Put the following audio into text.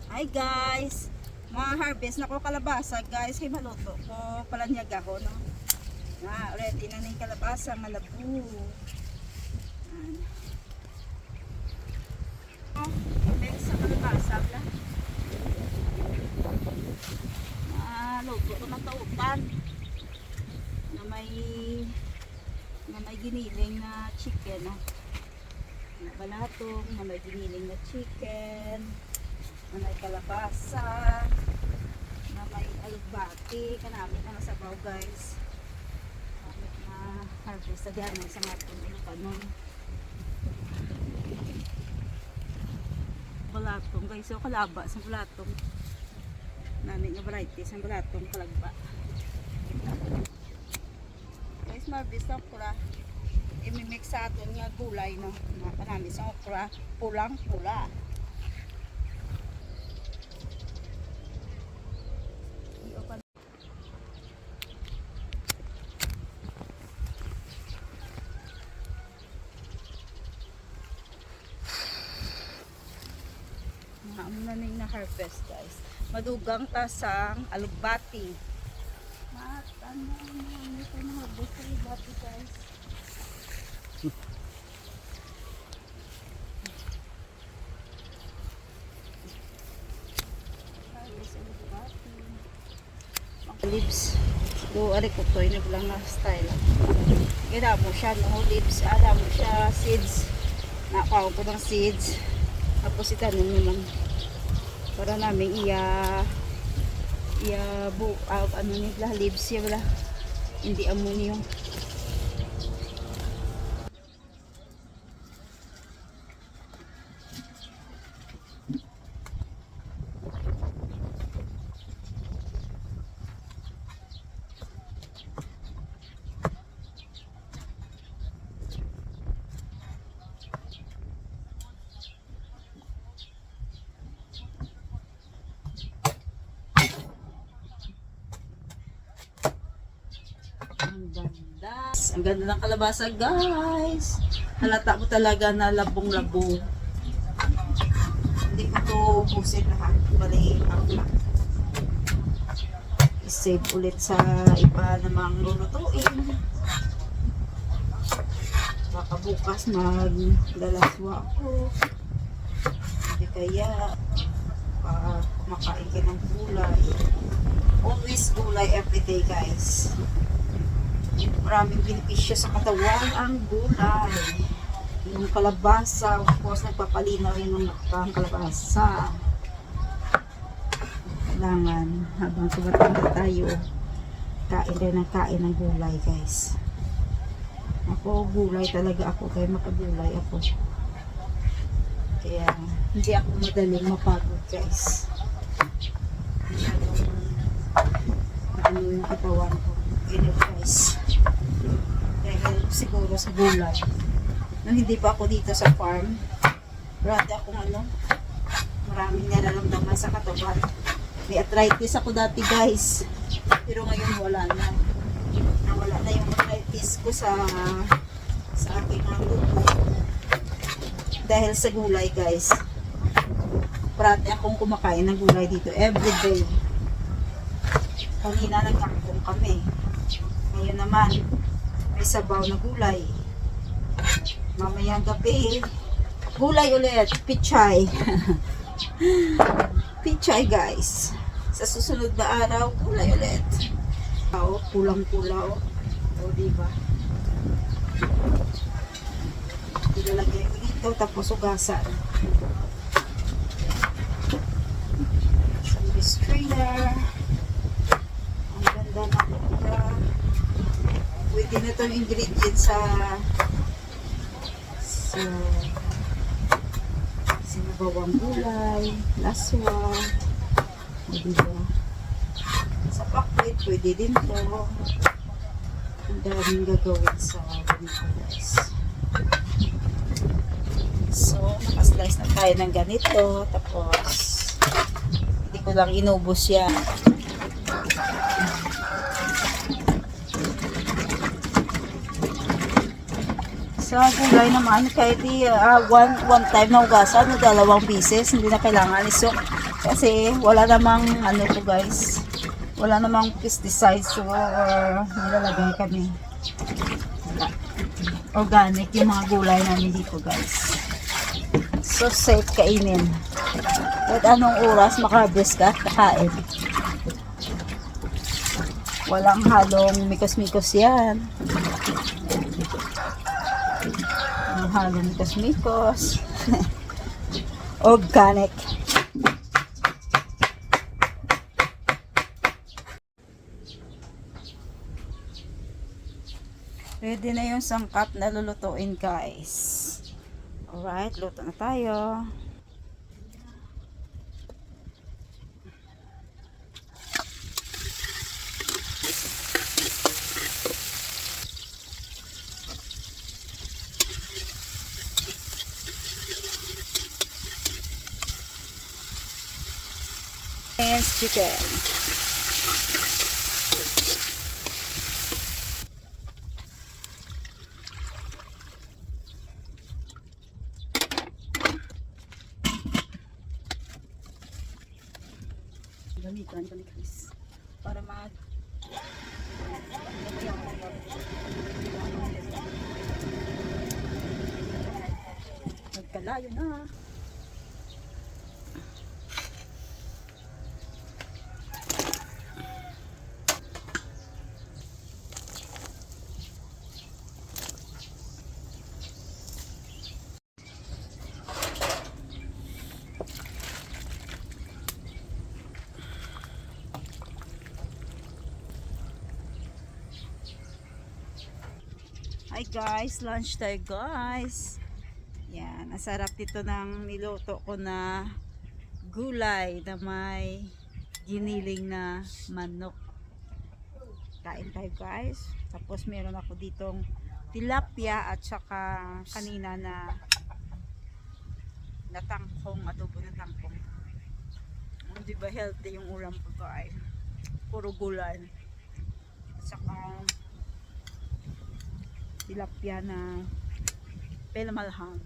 Hi guys, mga harvest na ko kalabasa guys. Kay maluto ko palanyaga ko no. Ready na ni kalabasa malabu. Mix sa kalabasa la. Luto ko ng taupan na may giniling na chicken no. Na balatong na may giniling na chicken. Na may kalabasa, na may alugbati, kanamit na nasabaw guys. Kanamit na harvest sa diyan sa matong kanon. Balatong guys, so kalaba sa balatong. Namin nga variety sa balatong kalagba. Guys, marvest okra. I-mix sa aton nga gulay no. Kanamit sa okra, pulang-pula. Namin na harvest guys. Madugang tasang alugbati. Ito na harvest sa alugbati guys. Leaves. Do ari ko to ini bilang na style. Kaya mo siya no leaves, ada mo siya seeds. Nakaw ko ng seeds. Tapos itanim naman para namin ano nila leaves ya wala hindi ammonium. Ang ganda ng kalabasa guys. Halata mo talaga na labong-labo. Hindi ko to ubusin lahat. Bali, i-save ulit sa iba namang lulutuin. Baka bukas maglalaswa ako. Hindi kaya makain ka ng gulay. Always gulay everyday guys. Maraming benepisyo sa katawan ang gulay. Yung kalabasa, of course, nagpapalinaw rin ng nakapang kalabasa. Kailangan, habang tumatanda tayo, kain rin ng kain ng gulay, guys. Ako, gulay talaga ako, kaya makagulay ako. Kaya, hindi ako madaling mapagod, guys. Ano yung katawan ko. Anyway, guys. Dahil siguro sa gulay. Nung hindi pa ako dito sa farm, marami akong maraming nararamdaman sa katawan. May arthritis ako dati guys. Pero ngayon wala na. Nawala na yung arthritis ko sa aking dugo. Dahil sa gulay guys. Parati akong kumakain ng gulay dito everyday. Kanina nagkakong kami. Ngayon naman, may sabaw na gulay. Mamayang gabi, gulay ulit, pichay. Pichay guys. Sa susunod na araw, gulay ulit. Pulang-pula o diba? Ilalagay ko dito, tapos ugasan. Some strainer. Ang ganda na ito. Pwede na itong ingredients sa sinabawang gulay, laswa, diba? Sa pakwit, pwede din to. Ang daming gagawin sa ganito guys. So, nakaslice na tayo ng ganito. Tapos, hindi ko lang inubos yan. Sa gulay naman, kahit one time na hugasan, o 2 pieces, hindi na kailangan isok. Kasi wala namang ano to guys, wala namang pesticides or nilalagay kami. Wala. Organic yung mga gulay namin dito guys. So safe kainin. Kahit anong oras makaharvest ka, kakain. Walang halong mikos-mikos yan. Walang halong mikos-mikos. Organic. Ready na yung sangkap na lulutuin guys. Alright, luto na tayo. And chicken. Gamitan ko ni Chris para mag magkalayo na. Hi guys, lunch tayo guys. Yan, ang sarap dito ng niluto ko na gulay na may giniling na manok. Kain tayo guys. Tapos meron ako ditong tilapia at saka kanina na tangkong, adobo na tangkong. Di ba healthy yung ulam ko guys? Puro gulay. At saka tilapia na pelamalhang.